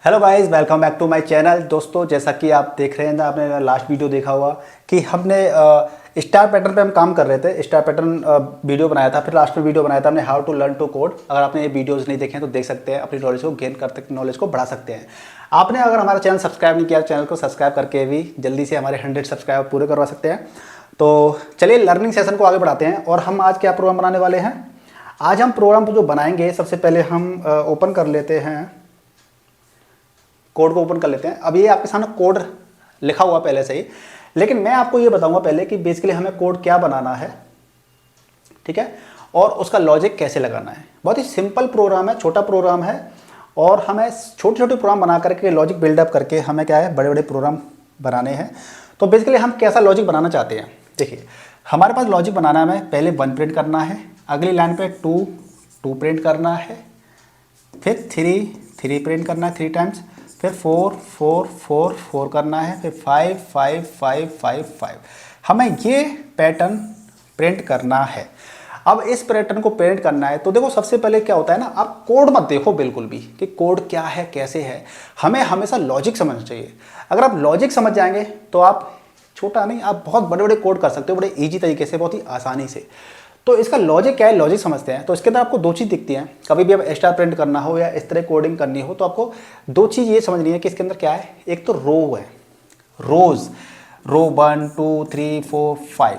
Hello guys, welcome back to my channel. दोस्तों, जैसा कि आप देख रहे हैं ना, आपने लास्ट वीडियो देखा हुआ कि हमने स्टार पैटर्न पे हम काम कर रहे थे। स्टार पैटर्न वीडियो बनाया था, फिर लास्ट में वीडियो बनाया था हमने how to learn to code. अगर आपने ये वीडियोस नहीं देखे हैं तो देख सकते हैं, अपनी नॉलेज को गेन कर सकते, नॉलेज को बढ़ा सकते हैं। आपने अगर हमारा चैनल सब्सक्राइब नहीं किया, चैनल को सब्सक्राइब करके भी जल्दी से हमारे 100 सब्सक्राइबर पूरे करवा सकते हैं। तो चलिए लर्निंग सेशन को आगे बढ़ाते हैं। और हम आज क्या प्रोग्राम बनाने वाले हैं? आज हम प्रोग्राम जो बनाएंगे, सबसे पहले हम ओपन कर लेते हैं, कोड को ओपन कर लेते हैं। अब ये आपके सामने कोड लिखा हुआ पहले से ही, लेकिन मैं आपको ये बताऊंगा पहले कि बेसिकली हमें कोड क्या बनाना है, ठीक है, और उसका लॉजिक कैसे लगाना है। बहुत ही सिंपल प्रोग्राम है, छोटा प्रोग्राम है, और हमें छोटे छोटे प्रोग्राम बना करके लॉजिक बिल्डअप करके हमें क्या है, बड़े बड़े प्रोग्राम बनाने हैं। तो बेसिकली हम कैसा लॉजिक बनाना चाहते हैं, देखिए हमारे पास लॉजिक बनाना है, हमें पहले 1 प्रिंट करना है, अगली लाइन पे 2 प्रिंट करना है, फिर 3 प्रिंट करना है 3 टाइम्स, फिर 4 करना है, फिर 5 हमें ये पैटर्न प्रिंट करना है। अब इस पैटर्न को प्रिंट करना है तो देखो, सबसे पहले क्या होता है ना, आप कोड मत देखो बिल्कुल भी कि कोड क्या है कैसे है, हमें हमेशा लॉजिक समझना चाहिए। अगर आप लॉजिक समझ जाएंगे तो आप छोटा नहीं, आप बहुत बड़े बड़े कोड कर सकते हो, बड़े ईजी तरीके से, बहुत ही आसानी से। तो इसका लॉजिक क्या है, लॉजिक समझते हैं। तो इसके अंदर आपको 2 चीज़ दिखती हैं। कभी भी आप स्टार प्रिंट करना हो या इस तरह कोडिंग करनी हो तो आपको 2 चीज़ ये समझनी है कि इसके अंदर क्या है। एक तो रो है, रोज, रो 1 2 3 4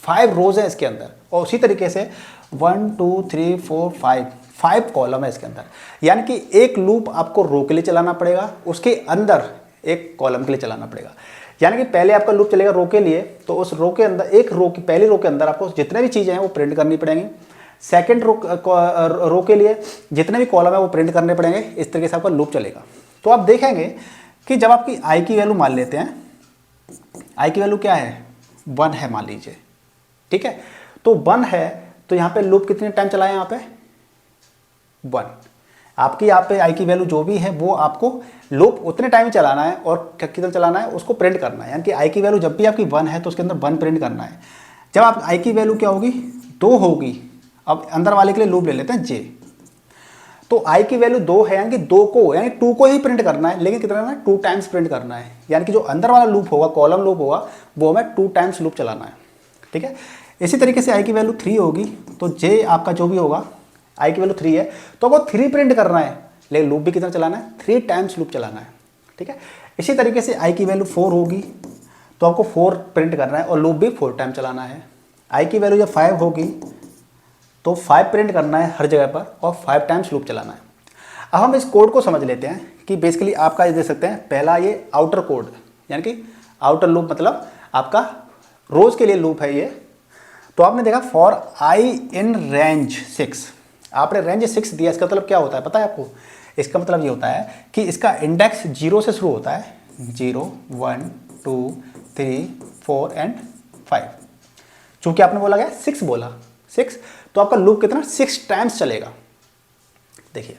5 रोज है इसके अंदर, और उसी तरीके से 1 2 3 4 5 कॉलम है इसके अंदर। यानी कि एक लूप आपको रो के लिए चलाना पड़ेगा, उसके अंदर एक कॉलम के लिए चलाना पड़ेगा। यानी कि पहले आपका लूप चलेगा रो के लिए, तो उस रो के अंदर, एक रो की पहली रो के अंदर आपको जितने भी चीज़ें हैं वो प्रिंट करनी पड़ेंगी। सेकंड रो के लिए जितने भी कॉलम है वो प्रिंट करने पड़ेंगे। इस तरीके से आपका लूप चलेगा। तो आप देखेंगे कि जब आपकी आई की वैल्यू मान लेते हैं, आई की वैल्यू क्या है, 1 है मान लीजिए, ठीक है। तो 1 है तो यहाँ पे लूप कितने टाइम चलाएं, यहाँ पे 1। आपकी यहाँ पे आई की वैल्यू जो भी है वो आपको लूप उतने टाइम ही चलाना है, और कितना चलाना है, उसको प्रिंट करना है। यानी कि आई की वैल्यू जब भी आपकी 1 है तो उसके अंदर 1 प्रिंट करना है। जब आप आई की वैल्यू क्या होगी, 2 होगी, अब अंदर वाले के लिए लूप ले लेते हैं जे। तो आई की वैल्यू 2 है, यानी कि 2 को, यानी 2 को ही प्रिंट करना है, लेकिन कितना करना है, 2 टाइम्स प्रिंट करना है। यानी कि जो अंदर वाला लूप होगा, कॉलम लूप होगा, वो हमें 2 टाइम्स लूप चलाना है, ठीक है। इसी तरीके से आई की वैल्यू 3 होगी तो जे आपका जो भी होगा, आई की वैल्यू 3 है तो आपको 3 प्रिंट करना है, लेकिन लूप भी कितना चलाना है, 3 टाइम्स लूप चलाना है, ठीक है। इसी तरीके से आई की वैल्यू 4 होगी तो आपको 4 प्रिंट करना है, और लूप भी 4 टाइम चलाना है। आई की वैल्यू जब 5 होगी तो 5 प्रिंट करना है हर जगह पर, और 5 टाइम्स लूप चलाना है। अब हम इस कोड को समझ लेते हैं कि बेसिकली आपका ये देख सकते हैं, पहला ये आउटर कोड, यानी कि आउटर लूप मतलब आपका रोज के लिए लूप है ये। तो आपने देखा फॉर आई इन रेंज 6, आपने रेंज 6 दिया। इसका मतलब क्या होता है पता है आपको? इसका मतलब ये होता है कि इसका इंडेक्स 0 से शुरू होता है, 0 1 2 3 4 एंड 5। चूंकि आपने बोला गया 6 बोला, 6, तो आपका लूप कितना 6 टाइम्स चलेगा। देखिए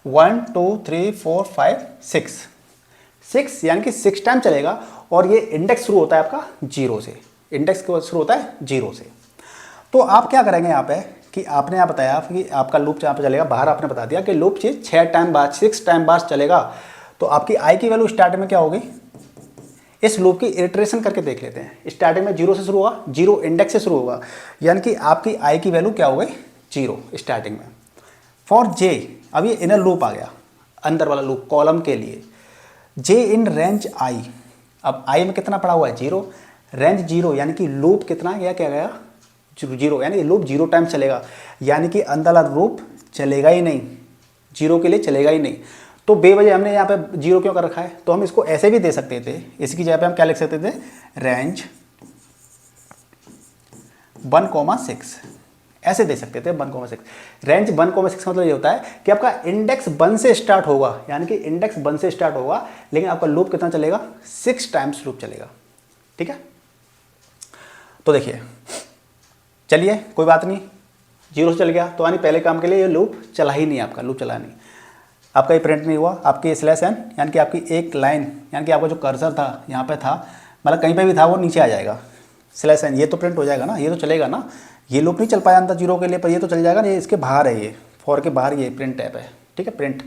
1 2 3 4 5 6 यानी कि 6 टाइम चलेगा, और ये इंडेक्स शुरू होता है आपका 0 से, इंडेक्स शुरू होता है 0 से। तो आप क्या करेंगे यहाँ पे कि आपने यहाँ बताया कि आपका लूप जहाँ पे चलेगा, बाहर आपने बता दिया कि लूप 6 टाइम बाद, 6 टाइम बाद चलेगा। तो आपकी आई की वैल्यू स्टार्टिंग में क्या होगी, इस लूप की इटरेशन करके देख लेते हैं। स्टार्टिंग में 0 से शुरू होगा, 0 इंडेक्स से शुरू होगा, यानी कि आपकी आई की वैल्यू क्या हो गई, 0 स्टार्टिंग में। फॉर जे, अब ये इनर लूप आ गया, अंदर वाला लूप कॉलम के लिए, जे इन रेंज आई। अब आई में कितना पड़ा हुआ है, 0, रेंज 0, यानी कि लूप कितना गया, क्या गया 0, यानी लूप 0 टाइम चलेगा, यानी कि अंदर वाला लूप चलेगा ही नहीं, 0 के लिए चलेगा ही नहीं। तो बेवजह हमने यहाँ पे 0 क्यों कर रखा है? तो हम इसको ऐसे भी दे सकते थे, इसकी जगह पे हम क्या लिख सकते थे, रेंज 1,6 ऐसे दे सकते थे, 1,6। रेंज 1,6 मतलब ये होता है कि आपका इंडेक्स 1 से स्टार्ट होगा, यानी कि इंडेक्स 1 से स्टार्ट होगा, लेकिन आपका लूप कितना चलेगा, 6 टाइम्स लूप चलेगा, ठीक है। तो देखिए, चलिए कोई बात नहीं, 0 से चल गया तो यानी पहले काम के लिए ये लूप चला ही नहीं, आपका लूप चला नहीं, आपका ये प्रिंट नहीं हुआ। आपकी स्लैश एन, यानी कि आपकी एक लाइन, यानी कि आपका जो कर्सर था यहाँ पे था, मतलब कहीं पे भी था वो नीचे आ जाएगा, स्लैश एन, ये तो प्रिंट हो जाएगा ना, ये तो चलेगा ना। ये लूप नहीं चल पाया अंदर 0 के लिए, पर ये तो चल जाएगा ना, ये इसके बाहर है, ये फॉर के बाहर ये प्रिंट टैप है, ठीक है। प्रिंट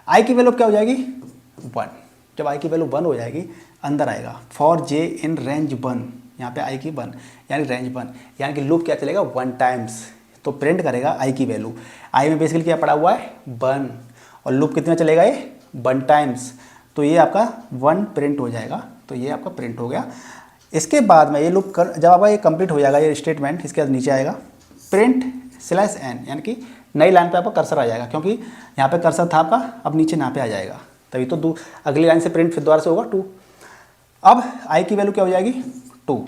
आई की वैल्यू क्या हो जाएगी, 1। जब आई की वैल्यू 1 हो जाएगी अंदर आएगा फॉर जे इन रेंज 1, यहाँ पे आई की 1 यानी रेंज 1, यानी कि लूप क्या चलेगा 1 टाइम्स, तो प्रिंट करेगा आई की वैल्यू। आई में बेसिकली क्या पड़ा हुआ है 1, और लूप कितना चलेगा ये 1 टाइम्स, तो ये आपका 1 प्रिंट हो जाएगा, तो ये आपका प्रिंट हो गया। इसके बाद में ये लूप जब आपका ये कंप्लीट हो जाएगा ये स्टेटमेंट, इसके बाद नीचे आएगा प्रिंट स्लैश एन, यानी कि नई लाइन पे आपका कर्सर आ जाएगा, क्योंकि यहाँ पे कर्सर था आपका, अब नीचे यहाँ पे आ जाएगा, तभी तो अगली लाइन से प्रिंट फिर दोबारा से होगा 2। अब आई की वैल्यू क्या हो जाएगी 2,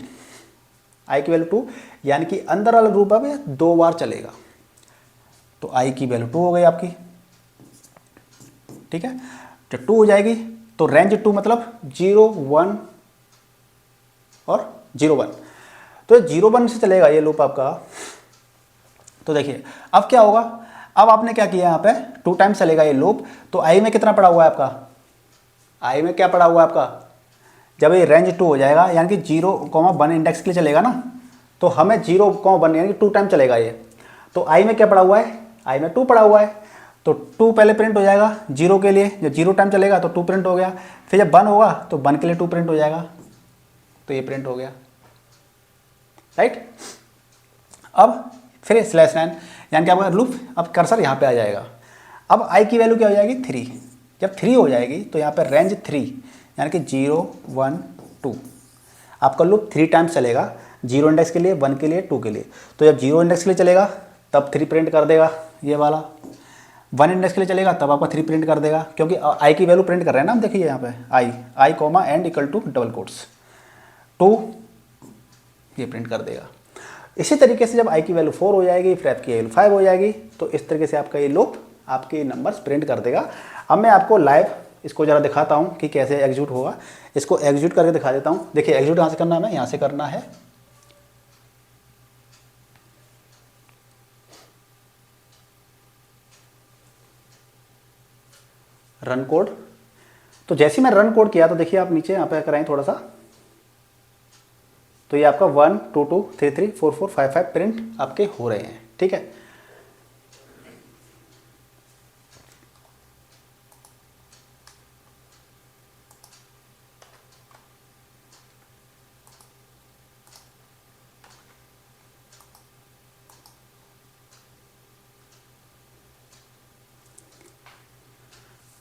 आई की वैल्यू 2, यानी कि अंदर वाला लूप अब 2 बार चलेगा, तो आई की वैल्यू 2 हो गई आपकी, ठीक है। जब 2 हो जाएगी तो रेंज 2 मतलब 0 1 और 0 1, तो 0 1 से चलेगा ये लूप आपका। तो देखिए अब क्या होगा, अब आपने क्या किया यहाँ पे 2 टाइम्स चलेगा ये लूप, तो आई में कितना पड़ा हुआ है आपका, आई में क्या पड़ा हुआ है आपका, जब ये रेंज 2 हो जाएगा यानी कि 0,1 इंडेक्स के लिए चलेगा ना, तो हमें 0,1 यानी कि 2 टाइम चलेगा ये, तो आई में क्या पड़ा हुआ है, आई में 2 पड़ा हुआ है, तो 2 पहले प्रिंट हो जाएगा 0 के लिए, जब 0 टाइम चलेगा तो 2 प्रिंट हो गया, फिर जब 1 होगा तो 1 के लिए 2 प्रिंट हो जाएगा, तो ये प्रिंट हो गया, राइट। अब फिर स्लैश लाइन, यानी कि आपका लूप अब कर्सर यहाँ पे आ जाएगा। अब आई की वैल्यू क्या हो जाएगी 3, जब 3 हो जाएगी तो यहाँ पे रेंज 3 यानी कि 0 1 2, आपका लूप 3 टाइम्स चलेगा, 0 इंडेक्स के लिए, 1 के लिए, 2 के लिए। तो जब 0 इंडेक्स के लिए चलेगा तब 3 प्रिंट कर देगा ये वाला, 1 इंडेक्स के लिए चलेगा तब आपका 3 प्रिंट कर देगा, क्योंकि आई की वैल्यू प्रिंट कर रहे हैं ना हम, देखिए यहाँ पे I comma and equal to double quotes 2, ये प्रिंट कर देगा। इसी तरीके से जब आई की वैल्यू 4 हो जाएगी, फिर आपकी वैल्यू 5 हो जाएगी, तो इस तरीके से आपका ये लूप आपके नंबर्स प्रिंट कर देगा। अब मैं आपको लाइव इसको ज़रा दिखाता हूँ कि कैसे एग्जीक्यूट होगा, इसको एग्जीक्यूट करके दिखा देता हूँ। देखिए एग्जीक्यूट यहाँ से करना है, यहाँ से करना है, रन कोड। तो जैसे मैं रन कोड किया तो देखिए आप नीचे यहाँ पे कराएं थोड़ा सा, तो ये आपका 1 2 2 3 3 4 4 5 5 प्रिंट आपके हो रहे हैं, ठीक है।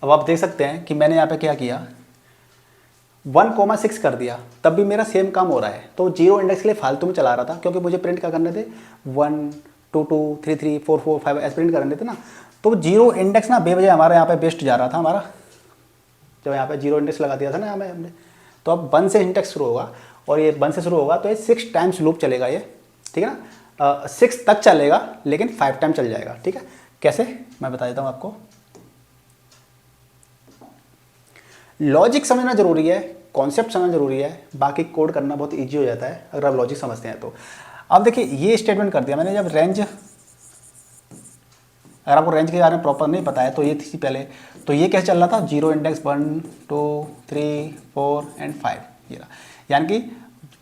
अब आप देख सकते हैं कि मैंने यहाँ पे क्या किया 1,6 कर दिया, तब भी मेरा सेम काम हो रहा है। तो 0 इंडेक्स के लिए फालतू में चला रहा था, क्योंकि मुझे प्रिंट क्या करने थे 1 2 2 3 3 4 4 5 ऐसे प्रिंट करने थे ना, तो 0 इंडेक्स ना बेवजह हमारे यहाँ पे वेस्ट जा रहा था हमारा, जब यहाँ पे 0 इंडेक्स लगा दिया था ना यहाँ पे हमने। तो अब 1 से इंडेक्स शुरू होगा, और ये 1 से शुरू होगा तो ये 6 टाइम्स लूप चलेगा ये, ठीक है ना, 6 तक चलेगा लेकिन 5 टाइम चल जाएगा, ठीक है। कैसे मैं बता देता हूँ आपको, लॉजिक समझना जरूरी है, कॉन्सेप्ट समझना जरूरी है, बाकी कोड करना बहुत इजी हो जाता है अगर आप लॉजिक समझते हैं तो। अब देखिए ये स्टेटमेंट कर दिया मैंने, जब रेंज, अगर आपको रेंज के बारे में प्रॉपर नहीं पता है तो ये थी पहले, तो ये कैसे चल रहा था 0 इंडेक्स 1 2 3 4 एंड 5, ये रहा, यानी कि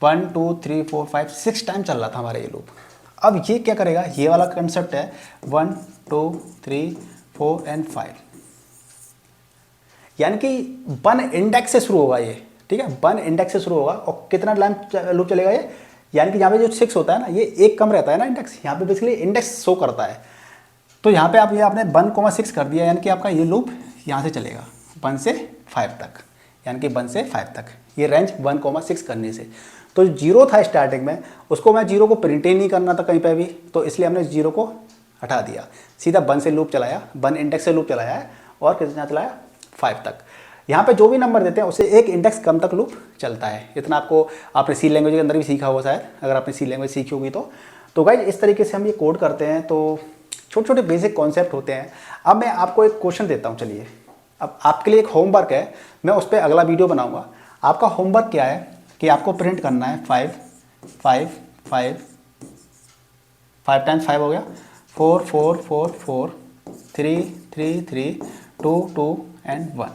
1 2 3 4 5 6 टाइम चल रहा था हमारा ये लूप। अब ये क्या करेगा, ये वाला कंसेप्ट है 1 2 3 4 एंड 5, यानी कि 1 इंडेक्स से शुरू होगा ये, ठीक है, 1 इंडेक्स से शुरू होगा, और कितना लूप चलेगा ये, यानी कि यहाँ पे जो 6 होता है ना, ये एक कम रहता है ना इंडेक्स, यहाँ पे बेसिकली इंडेक्स शो करता है, तो यहाँ पे आप ये आपने 1,6 कर दिया, यानी कि आपका ये लूप यहाँ से चलेगा 1 से 5 तक, यानी कि 1 से 5 तक, ये रेंज 1,6 करने से। तो 0 था स्टार्टिंग में, उसको मैं 0 को प्रिंट ही नहीं करना था कहीं पे भी, तो इसलिए हमने 0 को हटा दिया, सीधा 1 से लूप चलाया, 1 इंडेक्स से लूप चलाया है, और कितना चलाया 5 तक। यहाँ पे जो भी नंबर देते हैं उससे एक इंडेक्स कम तक लूप चलता है। इतना आपको आपने सी लैंग्वेज के अंदर भी सीखा होगा शायद, अगर आपने सी लैंग्वेज सीखी होगी तो गाइज इस तरीके से हम ये कोड करते हैं, तो छोटे छोटे बेसिक कॉन्सेप्ट होते हैं। अब मैं आपको एक क्वेश्चन देता हूँ, चलिए अब आपके लिए एक होमवर्क है, मैं उस पर अगला वीडियो बनाऊँगा। आपका होमवर्क क्या है कि आपको प्रिंट करना है 5 5 5 5 टाइम्स 5 हो गया, 4 4 4 4 3 3 3 2 2 एंड 1।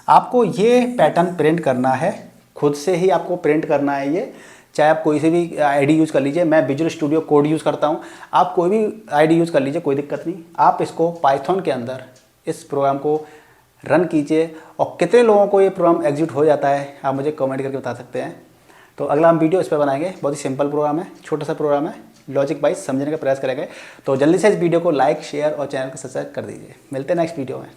आपको ये पैटर्न प्रिंट करना है, खुद से ही आपको प्रिंट करना है ये, चाहे आप कोई से भी आईडी यूज़ कर लीजिए, मैं विजुअल स्टूडियो कोड यूज़ करता हूँ, आप कोई भी आईडी यूज़ कर लीजिए, कोई दिक्कत नहीं। आप इसको पाइथन के अंदर इस प्रोग्राम को रन कीजिए और कितने लोगों को ये प्रोग्राम एग्जीक्यूट हो जाता है आप मुझे कमेंट करके बता सकते हैं। तो अगला हम वीडियो इस पर बनाएंगे, बहुत ही सिंपल प्रोग्राम है, छोटा सा प्रोग्राम है, लॉजिक वाइज समझने का प्रयास करेंगे। तो जल्दी से इस वीडियो को लाइक शेयर और चैनल को सब्सक्राइब कर दीजिए। मिलते हैं नेक्स्ट वीडियो में।